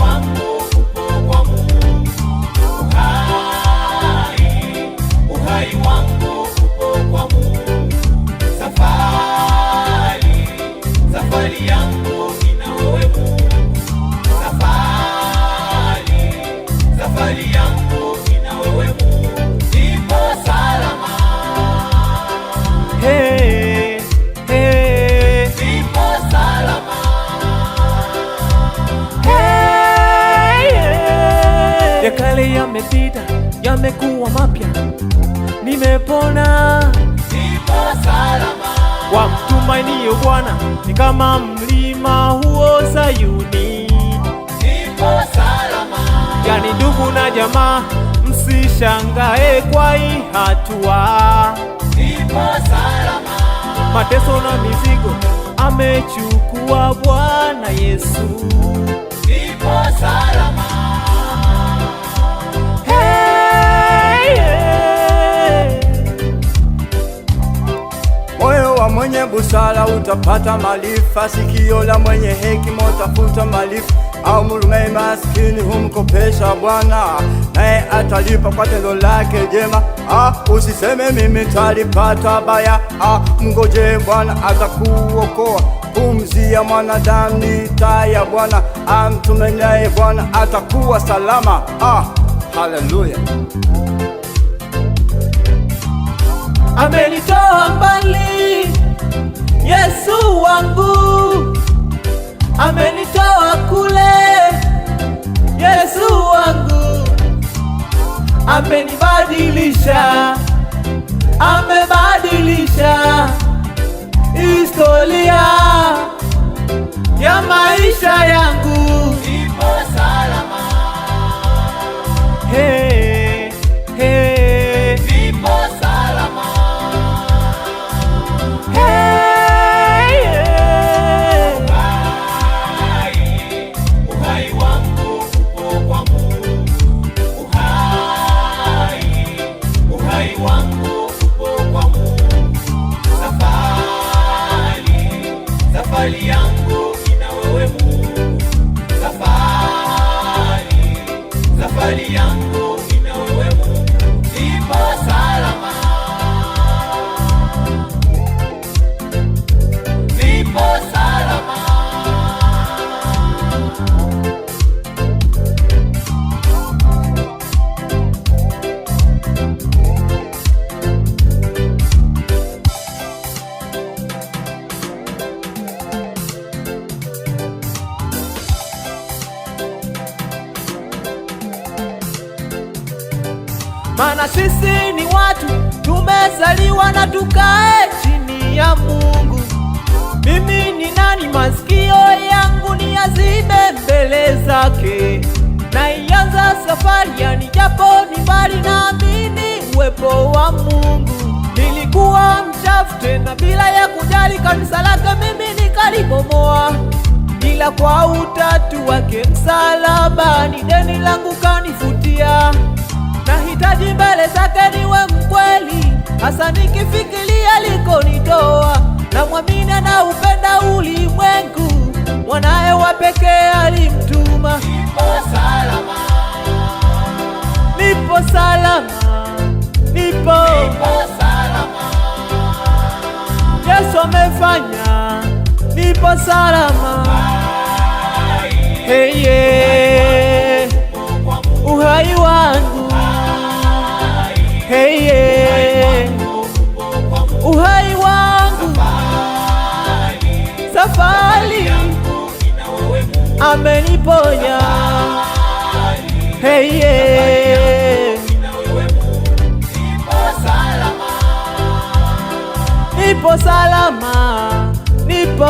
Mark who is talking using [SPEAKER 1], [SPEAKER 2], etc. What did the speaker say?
[SPEAKER 1] wangu upo kwa Mungu. Uhai wangu upo kwa Mungu. Safari yangu ina wewe Mungu. Safari yangu ina wewe Mungu. Nipo salama.
[SPEAKER 2] Hey, hey.
[SPEAKER 1] Nipo salama.
[SPEAKER 2] Hey, hey. Ya kale yamepita, yamekuwa mapya, nimepona.
[SPEAKER 1] Nipo salama.
[SPEAKER 2] Wamtumainio Bwana ni kama mlima huo Sayuni.
[SPEAKER 1] Nipo salama.
[SPEAKER 2] Yani ndugu na jamaa, msishangae kwa hii hatua.
[SPEAKER 1] Nipo salama.
[SPEAKER 2] Mateso na mizigo amechukua Bwana Yesu.
[SPEAKER 1] Nipo salama.
[SPEAKER 2] Hey, hey.
[SPEAKER 3] Moyo wa mwenye busara utapata maarifa, sikio la mwenye hekima utafuta maarifa. Au mulume maskini humkopesha Bwana, naye atalipa kwa tendo lake jema. Usiseme mimi talipata baya, mngoje Bwana atakuokoa. Pumzi ya mwanadamu ni taa ya Bwana, amtumainiaye Bwana atakuwa salama. Haleluya.
[SPEAKER 2] Amenitoa mbali Yesu wangu, amenitoa kule Yesu wangu, amenibadilisha, amebadilisha historia ya maisha yangu.
[SPEAKER 1] Nipo salama.
[SPEAKER 2] Hey, hey.
[SPEAKER 1] Nipo salama.
[SPEAKER 2] Hey, hey.
[SPEAKER 1] Uhai wangu upo kwa Mungu. Uhai wangu upo kwa Mungu. Safari yangu ina wewe Mungu. Safari yangu ina wewe Mungu. Nipo salama. Nipo salama.
[SPEAKER 2] Mana sisi ni watu tumezaliwa na tukae chini ya Mungu. Mimi ni nani masikio yangu ni yazibe mbele zake? Na ianza safari yani japo ni mbali, naamini uwepo wa Mungu. Nilikuwa mchafu tena bila ya kujali, kanisa lake mimi nikalibomoa, ila kwa utatu wake msalabani deni langu kanifutia. Nahitaji mbele zake niwe mkweli, hasa nikifikiria alikonitoa. Na mwamini na upenda ulimwengu, mwanae wa pekee alimtuma.
[SPEAKER 1] Nipo salama.
[SPEAKER 2] Nipo salama. Nipo
[SPEAKER 1] salama.
[SPEAKER 2] Yesu amefanya, nipo salama. Hey, yeah. Uhai wangu. Hey, yeah. Uhai wangu. Safari ameniponya. Hey, yeah. Nipo salama. Nipo